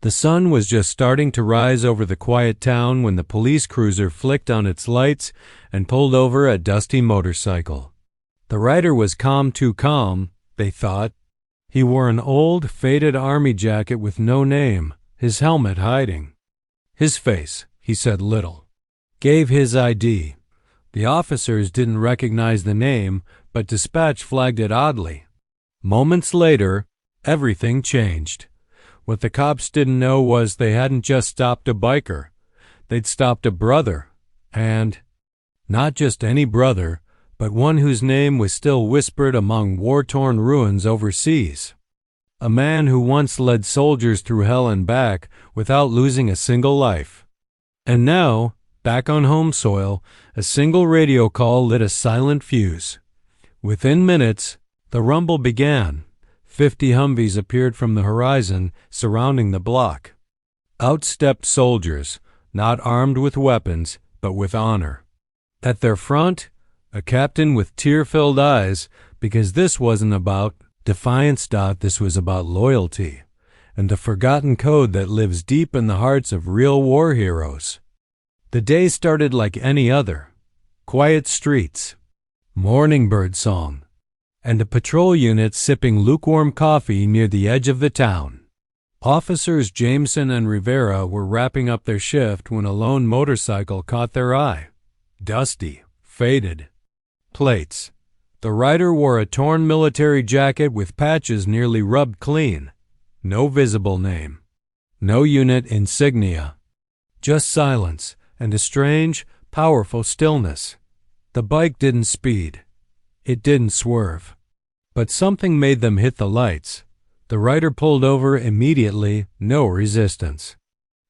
The sun was just starting to rise over the quiet town when the police cruiser flicked on its lights and pulled over a dusty motorcycle. The rider was too calm, they thought. He wore an old, faded army jacket with no name, his helmet hiding. His face, he said little. Gave his ID. The officers didn't recognize the name, but dispatch flagged it oddly. Moments later, everything changed. What the cops didn't know was they hadn't just stopped a biker. They'd stopped a brother. And not just any brother, but one whose name was still whispered among war-torn ruins overseas. A man who once led soldiers through hell and back without losing a single life. And now, back on home soil, a single radio call lit a silent fuse. Within minutes, the rumble began. 50 Humvees appeared from the horizon, surrounding the block. Out stepped soldiers, not armed with weapons, but with honor. At their front, a captain with tear-filled eyes, because this wasn't about defiance. This was about loyalty, and the forgotten code that lives deep in the hearts of real war heroes. The day started like any other. Quiet streets, morning bird song, and a patrol unit sipping lukewarm coffee near the edge of the town. Officers Jameson and Rivera were wrapping up their shift when a lone motorcycle caught their eye. Dusty, faded. Plates. The rider wore a torn military jacket with patches nearly rubbed clean. No visible name. No unit insignia. Just silence and a strange, powerful stillness. The bike didn't speed. It didn't swerve. But something made them hit the lights. The rider pulled over immediately, no resistance.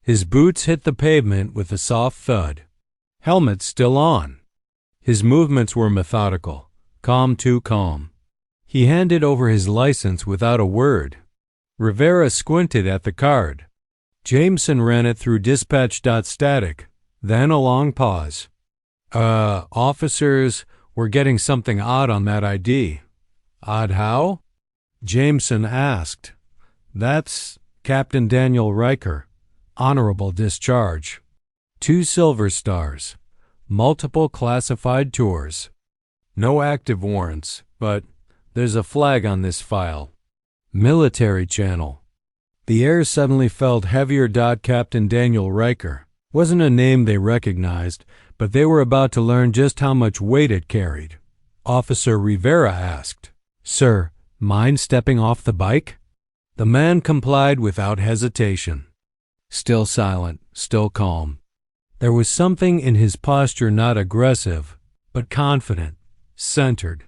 His boots hit the pavement with a soft thud. Helmet still on. His movements were methodical, too calm. He handed over his license without a word. Rivera squinted at the card. Jameson ran it through dispatch.static, then a long pause. Officers, we're getting something odd on that ID. Odd how? Jameson asked. That's Captain Daniel Riker. Honorable discharge. 2 silver stars. Multiple classified tours. No active warrants, but there's a flag on this file. Military channel. The air suddenly felt heavier. Captain Daniel Riker wasn't a name they recognized, but they were about to learn just how much weight it carried. Officer Rivera asked, "Sir, mind stepping off the bike?" The man complied without hesitation. Still silent, still calm. There was something in his posture not aggressive, but confident, centered,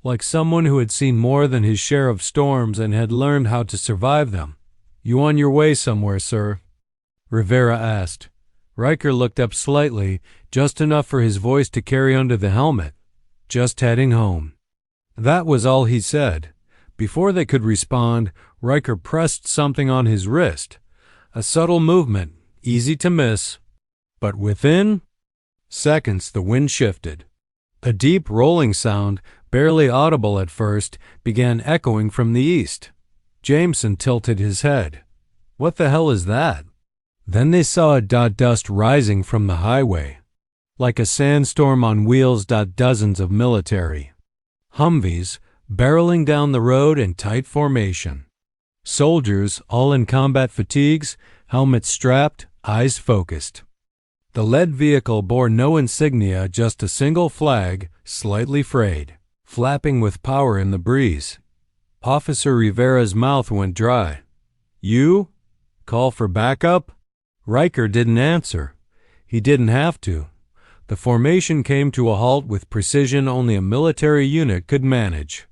like someone who had seen more than his share of storms and had learned how to survive them. "You on your way somewhere, sir?" Rivera asked. Riker looked up slightly, just enough for his voice to carry under the helmet. "Just heading home." That was all he said. Before they could respond, Riker pressed something on his wrist. A subtle movement, easy to miss. But within seconds the wind shifted. A deep rolling sound, barely audible at first, began echoing from the east. Jameson tilted his head. "What the hell is that?" Then they saw a dust rising from the highway. Like a sandstorm on wheels. Dozens of military Humvees barreling down the road in tight formation. Soldiers, all in combat fatigues, helmets strapped, eyes focused. The lead vehicle bore no insignia, just a single flag, slightly frayed, flapping with power in the breeze. Officer Rivera's mouth went dry. "You? Call for backup?" Riker didn't answer. He didn't have to. The formation came to a halt with precision only a military unit could manage.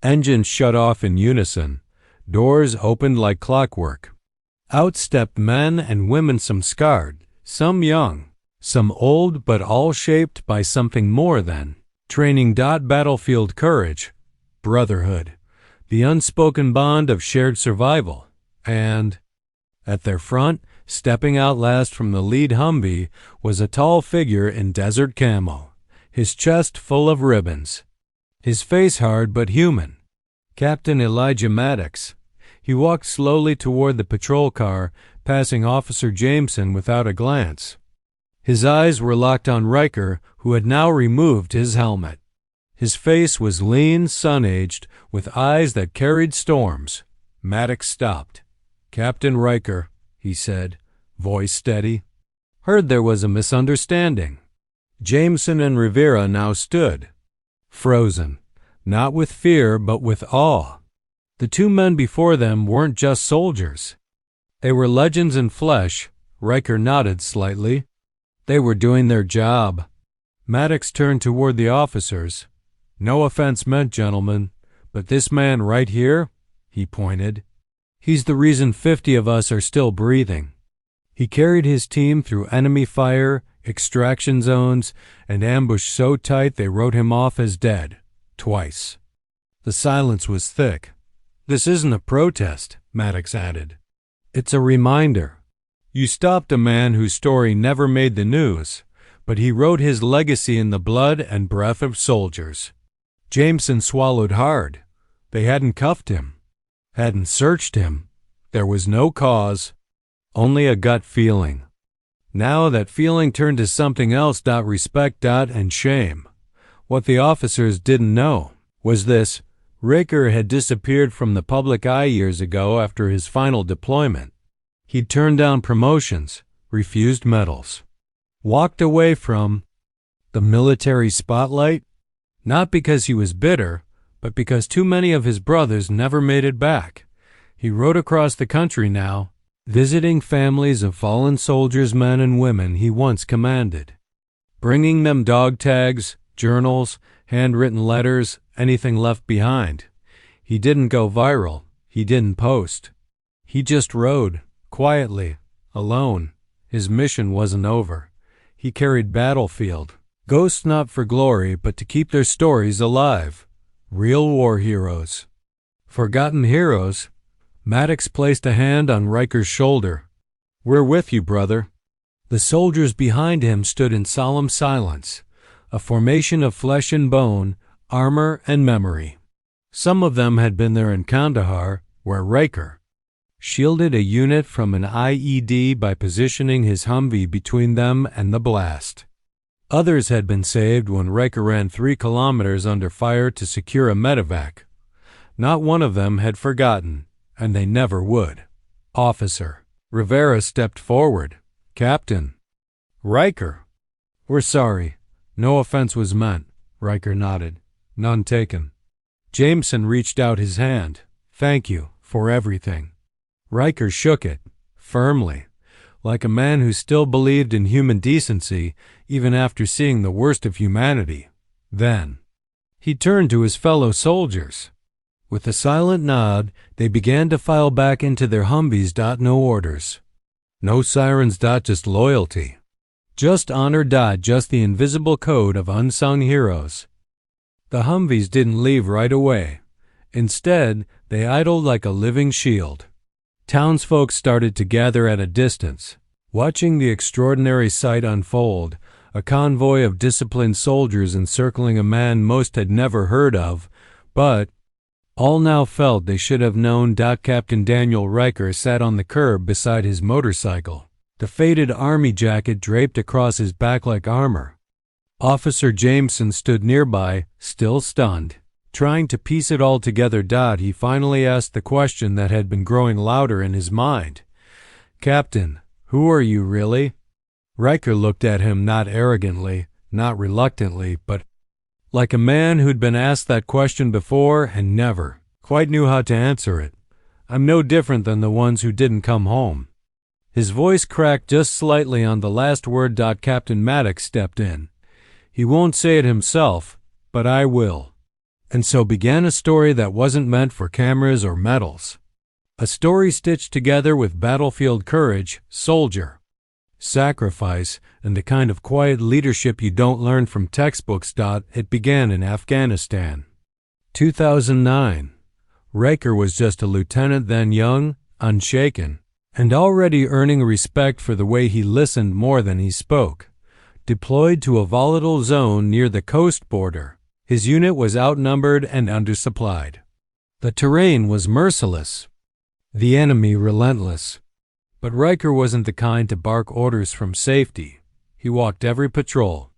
Engines shut off in unison. Doors opened like clockwork. Out stepped men and women, some scarred, some young, some old, but all shaped by something more than training. Battlefield courage, brotherhood, the unspoken bond of shared survival. And at their front, stepping out last from the lead Humvee, was a tall figure in desert camo, his chest full of ribbons, his face hard but human. Captain Elijah Maddox. He walked slowly toward the patrol car, passing Officer Jameson without a glance. His eyes were locked on Riker, who had now removed his helmet. His face was lean, sun-aged, with eyes that carried storms. Maddox stopped. "Captain Riker," he said, voice steady. "Heard there was a misunderstanding." Jameson and Rivera now stood, frozen, not with fear but with awe. The two men before them weren't just soldiers. They were legends in flesh. Riker nodded slightly. They were doing their job. Maddox turned toward the officers. "No offense meant, gentlemen, but this man right here," he pointed, "he's the reason 50 of us are still breathing. He carried his team through enemy fire, extraction zones, and ambush so tight they wrote him off as dead, twice." The silence was thick. "This isn't a protest," Maddox added. "It's a reminder. You stopped a man whose story never made the news, but he wrote his legacy in the blood and breath of soldiers." Jameson swallowed hard. They hadn't cuffed him, hadn't searched him. There was no cause, only a gut feeling. Now that feeling turned to something else. Respect and shame. What the officers didn't know was this: Riker had disappeared from the public eye years ago after his final deployment. He'd turned down promotions, refused medals, walked away from the military spotlight, not because he was bitter, but because too many of his brothers never made it back. He rode across the country now, visiting families of fallen soldiers, men and women he once commanded, bringing them dog tags, journals, handwritten letters, anything left behind. He didn't go viral. He didn't post. He just rode, quietly, alone. His mission wasn't over. He carried battlefield ghosts, not for glory, but to keep their stories alive. Real war heroes. Forgotten heroes. Maddox placed a hand on Riker's shoulder. "We're with you, brother." The soldiers behind him stood in solemn silence, a formation of flesh and bone, armor and memory. Some of them had been there in Kandahar, where Riker shielded a unit from an IED by positioning his Humvee between them and the blast. Others had been saved when Riker ran 3 kilometers under fire to secure a medevac. Not one of them had forgotten, and they never would. "Officer." Rivera stepped forward. "Captain." "Riker." "We're sorry. No offense was meant." Riker nodded. "None taken." Jameson reached out his hand. "Thank you for everything." Riker shook it, firmly, like a man who still believed in human decency even after seeing the worst of humanity. Then he turned to his fellow soldiers. With a silent nod, they began to file back into their Humvees. No orders. No sirens. Just loyalty. Just honor. Just the invisible code of unsung heroes. The Humvees didn't leave right away. Instead, they idled like a living shield. Townsfolk started to gather at a distance, watching the extraordinary sight unfold, a convoy of disciplined soldiers encircling a man most had never heard of, but all now felt they should have known. Captain Daniel Riker sat on the curb beside his motorcycle, the faded army jacket draped across his back like armor. Officer Jameson stood nearby, still stunned, trying to piece it all together. He finally asked the question that had been growing louder in his mind. "Captain, who are you really?" Riker looked at him, not arrogantly, not reluctantly, but like a man who'd been asked that question before and never quite knew how to answer it. "I'm no different than the ones who didn't come home." His voice cracked just slightly on the last word. Captain Maddox stepped in. "He won't say it himself, but I will." And so began a story that wasn't meant for cameras or medals. A story stitched together with battlefield courage, soldier, sacrifice, and the kind of quiet leadership you don't learn from textbooks. It began in Afghanistan. 2009. Riker was just a lieutenant then, young, unshaken, and already earning respect for the way he listened more than he spoke. Deployed to a volatile zone near the coast border, his unit was outnumbered and undersupplied. The terrain was merciless. the enemy relentless. But Riker wasn't the kind to bark orders from safety. He walked every patrol.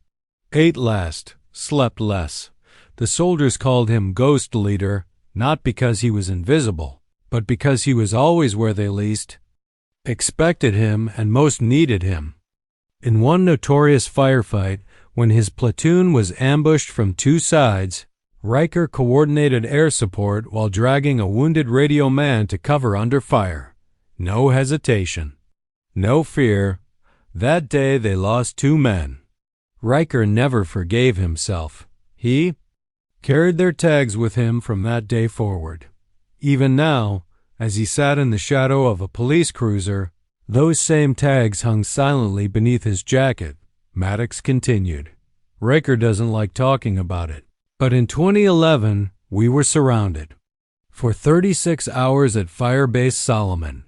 Ate less, slept less. The soldiers called him Ghost Leader, not because he was invisible, but because he was always where they least expected him and most needed him. In one notorious firefight, when his platoon was ambushed from two sides, Riker coordinated air support while dragging a wounded radio man to cover under fire. No hesitation. No fear. That day they lost 2 men. Riker never forgave himself. He carried their tags with him from that day forward. Even now, as he sat in the shadow of a police cruiser, those same tags hung silently beneath his jacket. Maddox continued. Riker doesn't like talking about it. But in 2011, we were surrounded. For 36 hours at Firebase Solomon.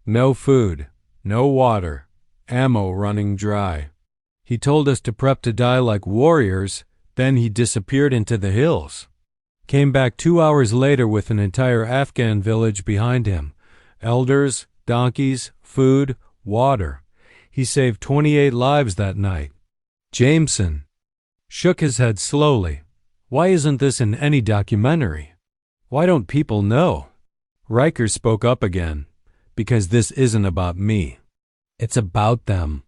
No food, no water, ammo running dry. He told us to prep to die like warriors, then he disappeared into the hills. Came back 2 hours later with an entire Afghan village behind him. Elders, donkeys, food, water. He saved 28 lives that night. Jameson shook his head slowly. Why isn't this in any documentary? Why don't people know? Riker spoke up again. Because this isn't about me. It's about them.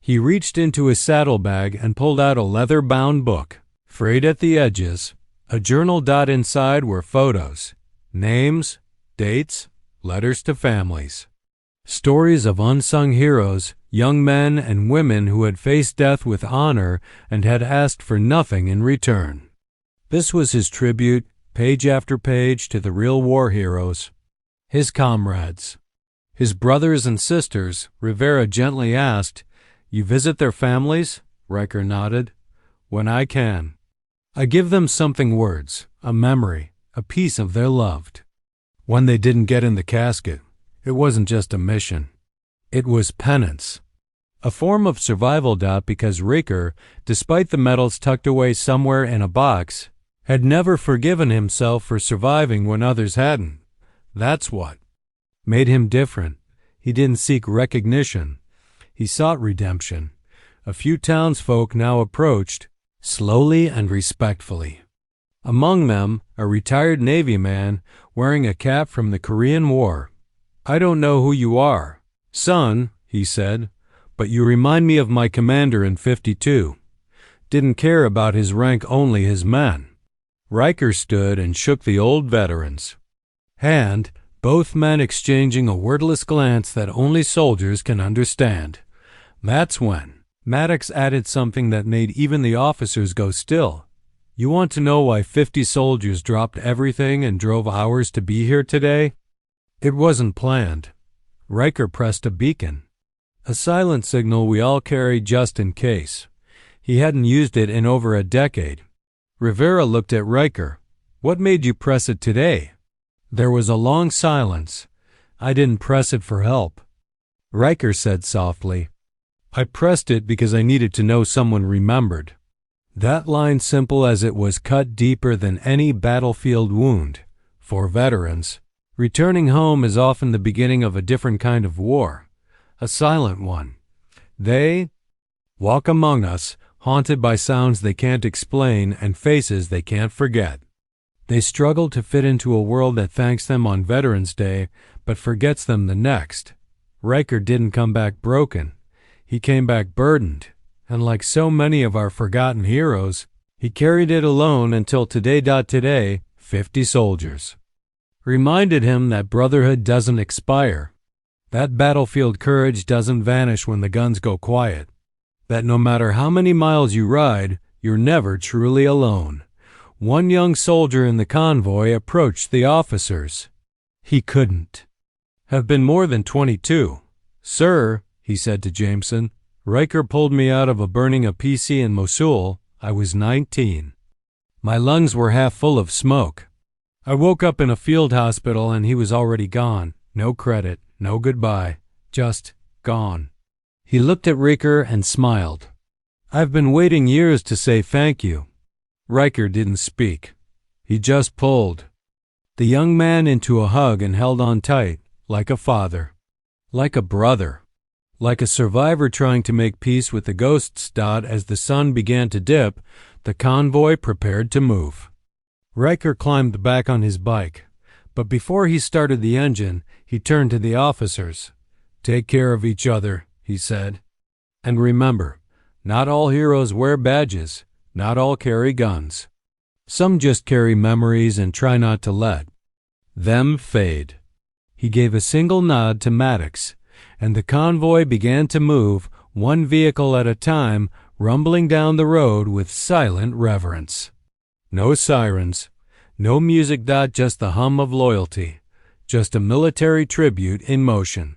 He reached into his saddlebag and pulled out a leather-bound book. Frayed at the edges, a journal dot inside were photos, names, dates, letters to families. Stories of unsung heroes, young men and women who had faced death with honor and had asked for nothing in return. This was his tribute, page after page, to the real war heroes, his comrades. His brothers and sisters, Rivera gently asked. You visit their families? Riker nodded. When I can. I give them something, words, a memory, a piece of their loved. When they didn't get in the casket, it wasn't just a mission. It was penance. A form of survival, because Riker, despite the medals tucked away somewhere in a box, had never forgiven himself for surviving when others hadn't. That's what made him different. He didn't seek recognition. He sought redemption. A few townsfolk now approached, slowly and respectfully. Among them, a retired Navy man wearing a cap from the Korean War. I don't know who you are, son, he said, but you remind me of my commander in 52. Didn't care about his rank, only his men. Riker stood and shook the old veteran's hand, both men exchanging a wordless glance that only soldiers can understand. That's when Maddox added something that made even the officers go still. You want to know why 50 soldiers dropped everything and drove hours to be here today? It wasn't planned. Riker pressed a beacon. A silent signal we all carried just in case. He hadn't used it in over a decade. Rivera looked at Riker. What made you press it today? There was a long silence. I didn't press it for help. Riker said softly, I pressed it because I needed to know someone remembered. That line, simple as it was, cut deeper than any battlefield wound. For veterans, returning home is often the beginning of a different kind of war, a silent one. They walk among us, haunted by sounds they can't explain and faces they can't forget. They struggle to fit into a world that thanks them on Veterans Day, but forgets them the next. Riker didn't come back broken. He came back burdened, and like so many of our forgotten heroes, he carried it alone until today, 50 soldiers reminded him that brotherhood doesn't expire, that battlefield courage doesn't vanish when the guns go quiet, that no matter how many miles you ride, you're never truly alone. One young soldier in the convoy approached the officers. He couldn't have been more than 22. Sir, he said to Jameson, Riker pulled me out of a burning PC in Mosul. I was 19. My lungs were half full of smoke. I woke up in a field hospital and he was already gone. No credit, no goodbye, just gone. He looked at Riker and smiled. I've been waiting years to say thank you. Riker didn't speak. He just pulled the young man into a hug and held on tight. like a father, like a brother, like a survivor trying to make peace with the ghosts. As the sun began to dip, the convoy prepared to move. Riker climbed back on his bike, but before he started the engine, he turned to the officers. "Take care of each other," he said. "And remember, not all heroes wear badges, not all carry guns. Some just carry memories and try not to let them fade." He gave a single nod to Maddox, and the convoy began to move, one vehicle at a time, rumbling down the road with silent reverence. No sirens, no music. Just the hum of loyalty, just a military tribute in motion.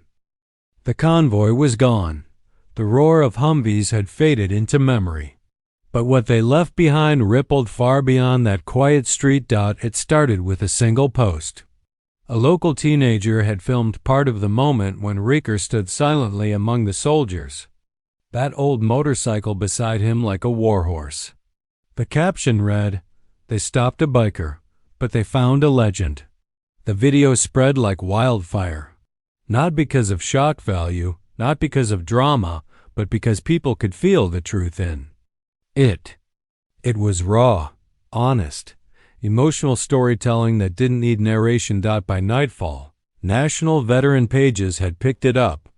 The convoy was gone. The roar of Humvees had faded into memory. But what they left behind rippled far beyond that quiet street. It started with a single post. A local teenager had filmed part of the moment when Riker stood silently among the soldiers, that old motorcycle beside him like a warhorse. The caption read, "They stopped a biker, but they found a legend." The video spread like wildfire, not because of shock value, not because of drama, but because people could feel the truth in it. It was raw, honest, emotional storytelling that didn't need narration. By nightfall, national veteran pages had picked it up,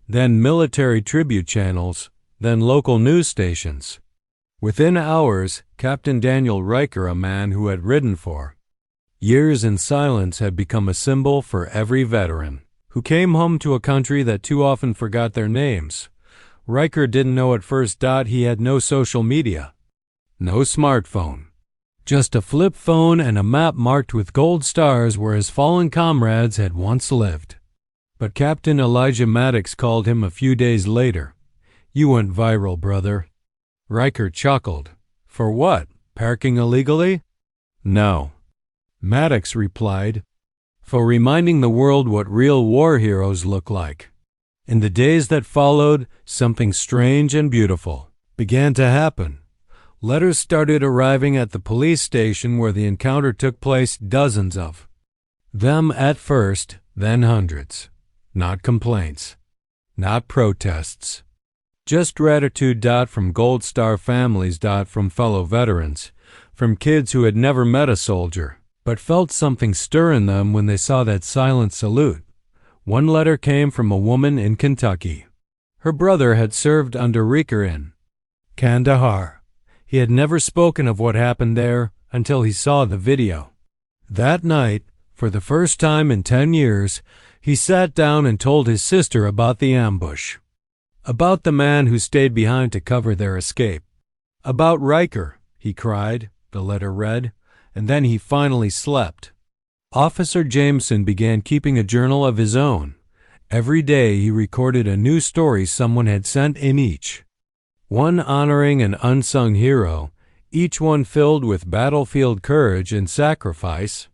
then military tribute channels, then local news stations. Within hours, Captain Daniel Riker, a man who had ridden for years in silence, had become a symbol for every veteran who came home to a country that too often forgot their names. Riker didn't know at first. He had no social media, no smartphone, just a flip phone and a map marked with gold stars where his fallen comrades had once lived. But Captain Elijah Maddox called him a few days later. "You went viral, brother." Riker chuckled. "For what? Parking illegally?" "No." Maddox replied, "For reminding the world what real war heroes look like." In the days that followed, something strange and beautiful began to happen. Letters started arriving at the police station where the encounter took place, dozens of them at first, then hundreds. Not complaints, not protests, just gratitude. From Gold Star families. From fellow veterans, from kids who had never met a soldier, but felt something stir in them when they saw that silent salute. One letter came from a woman in Kentucky. Her brother had served under Riker in Kandahar. He had never spoken of what happened there until he saw the video. That night, for the first time in 10 years, he sat down and told his sister about the ambush, about the man who stayed behind to cover their escape, about Riker, he cried, the letter read, and then he finally slept. Officer Jameson began keeping a journal of his own. Every day he recorded a new story someone had sent in, each one honoring an unsung hero, each one filled with battlefield courage and sacrifice.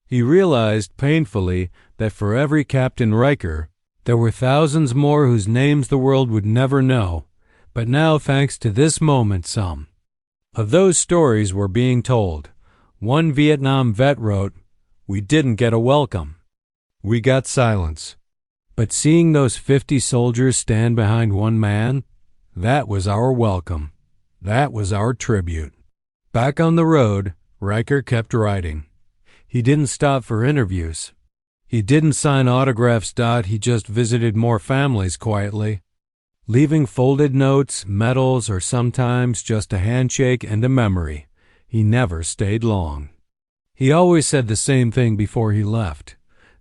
He realized painfully that for every Captain Riker, there were thousands more whose names the world would never know, but now, thanks to this moment, some of those stories were being told. One Vietnam vet wrote, "We didn't get a welcome. We got silence. But seeing those 50 soldiers stand behind one man, that was our welcome. That was our tribute." Back on the road, Riker kept writing. He didn't stop for interviews. He didn't sign autographs. He just visited more families quietly, leaving folded notes, medals, or sometimes just a handshake and a memory. He never stayed long. He always said the same thing before he left.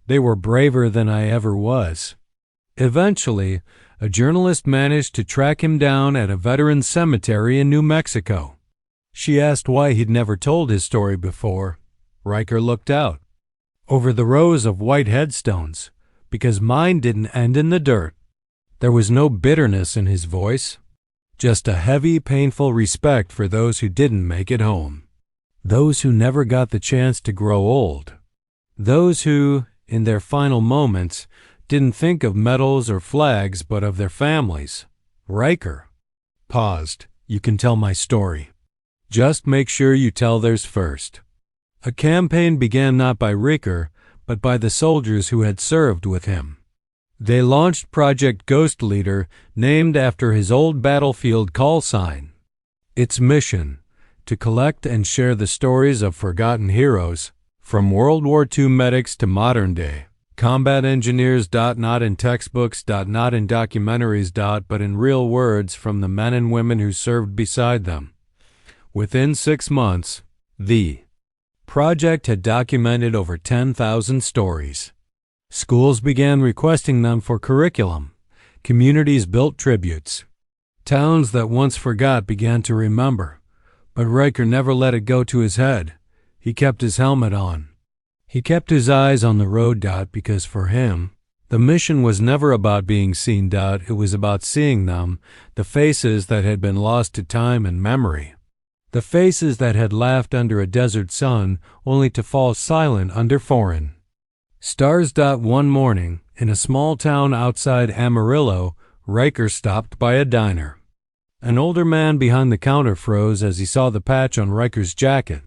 "They were braver than I ever was." Eventually, a journalist managed to track him down at a veterans cemetery in New Mexico. She asked why he'd never told his story before. Riker looked out over the rows of white headstones, because mine didn't end in the dirt. There was no bitterness in his voice, just a heavy, painful respect for those who didn't make it home, those who never got the chance to grow old, those who, in their final moments, didn't think of medals or flags but of their families. Riker paused. "You can tell my story. Just make sure you tell theirs first." A campaign began not by Riker, but by the soldiers who had served with him. They launched Project Ghost Leader, named after his old battlefield call sign. Its mission: to collect and share the stories of forgotten heroes, from World War II medics to modern-day combat engineers. Not in textbooks. Not in documentaries. But in real words from the men and women who served beside them. Within 6 months, the project had documented over 10,000 stories. Schools began requesting them for curriculum. Communities built tributes. Towns that once forgot began to remember. But Riker never let it go to his head. He kept his helmet on. He kept his eyes on the road. Because for him, the mission was never about being seen. It was about seeing them, the faces that had been lost to time and memory. The faces that had laughed under a desert sun only to fall silent under foreign stars. One morning, in a small town outside Amarillo, Riker stopped by a diner. An older man behind the counter froze as he saw the patch on Riker's jacket.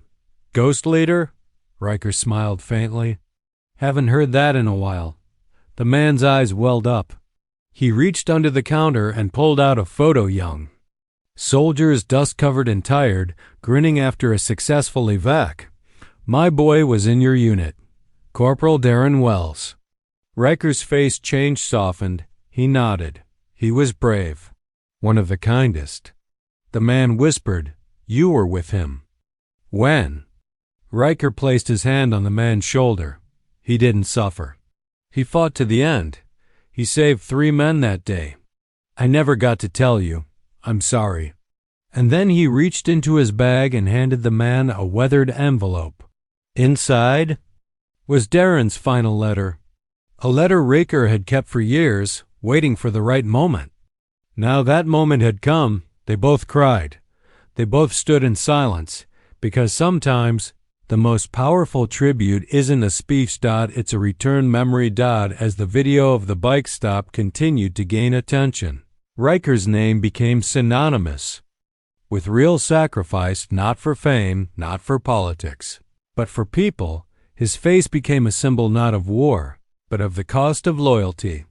"Ghost Leader?" Riker smiled faintly. "Haven't heard that in a while." The man's eyes welled up. He reached under the counter and pulled out a photo. Young soldiers, dust-covered and tired, grinning after a successful evac. "My boy was in your unit. Corporal Darren Wells." Riker's face changed, softened. He nodded. He was brave. One of the kindest. The man whispered, "You were with him." "When?" Riker placed his hand on the man's shoulder. "He didn't suffer. He fought to the end. He saved 3 men that day. I never got to tell you. I'm sorry." And then he reached into his bag and handed the man a weathered envelope. Inside was Darren's final letter. A letter Riker had kept for years, waiting for the right moment. Now that moment had come. They both cried. They both stood in silence, because sometimes the most powerful tribute isn't a speech. It's a return memory. As the video of the bike stop continued to gain attention, Riker's name became synonymous with real sacrifice, not for fame, not for politics, but for people. His face became a symbol not of war, but of the cost of loyalty,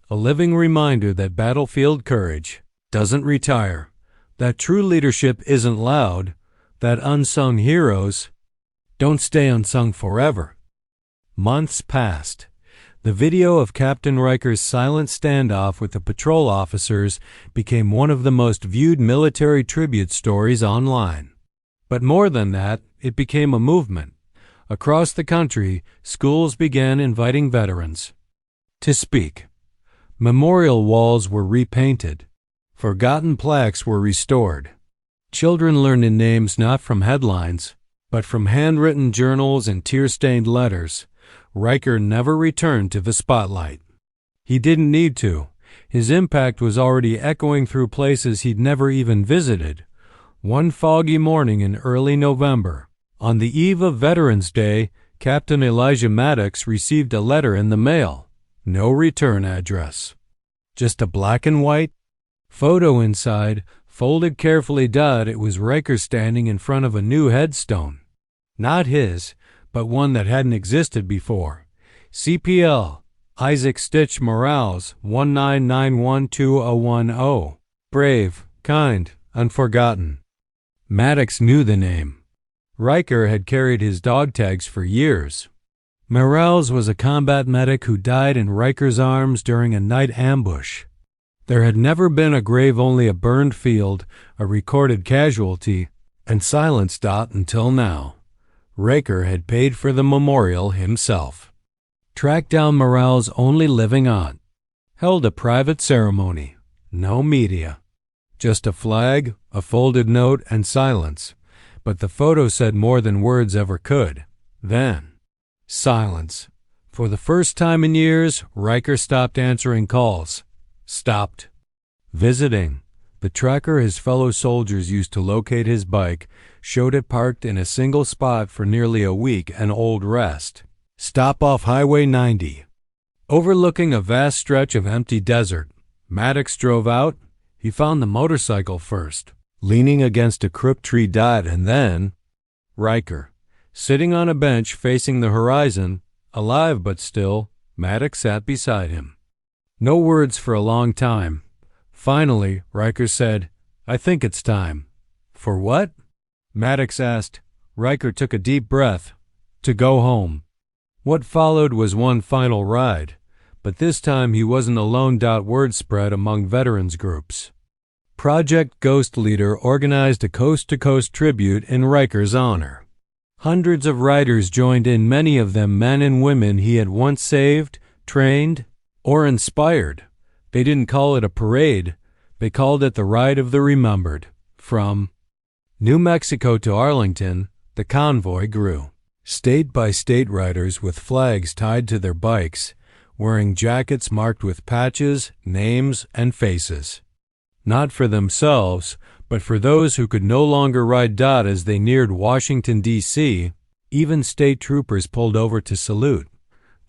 a living reminder that battlefield courage doesn't retire, that true leadership isn't loud, that unsung heroes don't stay unsung forever. Months passed. The video of Captain Riker's silent standoff with the patrol officers became one of the most viewed military tribute stories online. But more than that, it became a movement. Across the country, schools began inviting veterans to speak. Memorial walls were repainted. Forgotten plaques were restored. Children learned names not from headlines, but from handwritten journals and tear-stained letters. Riker never returned to the spotlight. He didn't need to. His impact was already echoing through places he'd never even visited. One foggy morning in early November, on the eve of Veterans Day, Captain Elijah Maddox received a letter in the mail. No return address. Just a black and white photo inside, folded carefully. It was Riker standing in front of a new headstone. Not his, but one that hadn't existed before. CPL, Isaac Stitch Morales, 19912010. Brave, kind, unforgotten. Maddox knew the name. Riker had carried his dog tags for years. Morales was a combat medic who died in Riker's arms during a night ambush. There had never been a grave, only a burned field, a recorded casualty, and silence. Until now. Riker had paid for the memorial himself. Tracked down Morales' only living aunt. Held a private ceremony. No media. Just a flag, a folded note, and silence. But the photo said more than words ever could. Then, silence. For the first time in years, Riker stopped answering calls. Stopped visiting. The tracker his fellow soldiers used to locate his bike showed it parked in a single spot for nearly a week, an old rest stop off Highway 90. Overlooking a vast stretch of empty desert, Maddox drove out. He found the motorcycle first, leaning against a crooked tree. And then Riker, sitting on a bench facing the horizon, Alive but still, Maddox sat beside him. No words for a long time. Finally, Riker said, "I think it's time." "For what?" Maddox asked. Riker took a deep breath. "To go home." What followed was one final ride, but this time he wasn't alone. Word spread among veterans groups. Project Ghost Leader organized a coast-to-coast tribute in Riker's honor. Hundreds of riders joined in, many of them men and women he had once saved, trained, or inspired. They didn't call it a parade. They called it the Ride of the Remembered. From New Mexico to Arlington, the convoy grew. State-by-state riders with flags tied to their bikes, wearing jackets marked with patches, names, and faces. Not for themselves, but for those who could no longer ride. As they neared Washington, D.C., even state troopers pulled over to salute.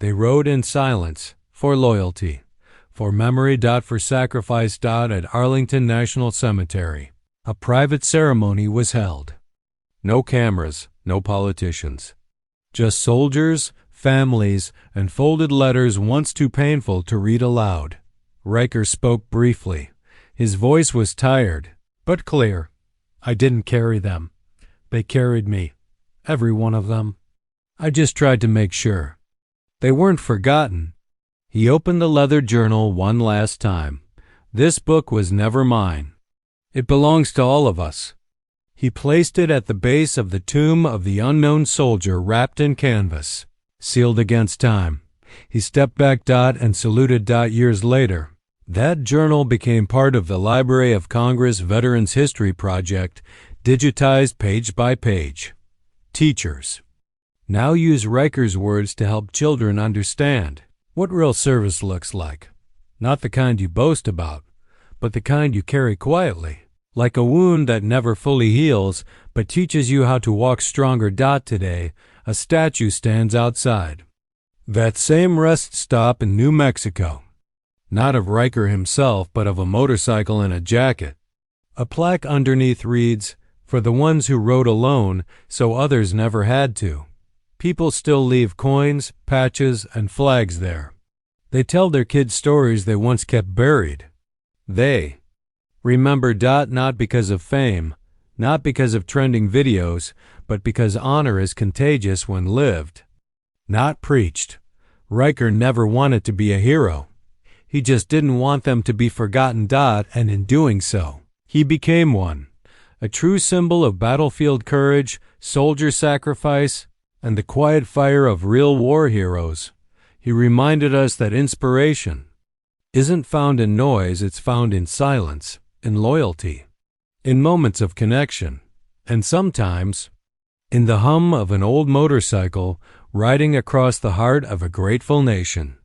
They rode in silence, for loyalty, for memory. For sacrifice. At Arlington National Cemetery, a private ceremony was held. No cameras, no politicians. Just soldiers, families, and folded letters once too painful to read aloud. Riker spoke briefly. His voice was tired, but clear. "I didn't carry them. They carried me. Every one of them. I just tried to make sure. They weren't forgotten." He opened the leather journal one last time. "This book was never mine. It belongs to all of us." He placed it at the base of the tomb of the unknown soldier, wrapped in canvas, sealed against time. He stepped back. And saluted. Years later, that journal became part of the Library of Congress Veterans History Project, digitized page by page. Teachers now use Riker's words to help children understand what real service looks like. Not the kind you boast about, but the kind you carry quietly. Like a wound that never fully heals, but teaches you how to walk stronger. Today, a statue stands outside that same rest stop in New Mexico. Not of Riker himself, but of a motorcycle and a jacket. A plaque underneath reads, "For the ones who rode alone, so others never had to." People still leave coins, patches, and flags there. They tell their kids stories they once kept buried. They remember. Not because of fame, not because of trending videos, but because honor is contagious when lived, not preached. Riker never wanted to be a hero. He just didn't want them to be forgotten. And in doing so, he became one. A true symbol of battlefield courage, soldier sacrifice, and the quiet fire of real war heroes. He reminded us that inspiration isn't found in noise, it's found in silence, in loyalty, in moments of connection, and sometimes in the hum of an old motorcycle riding across the heart of a grateful nation.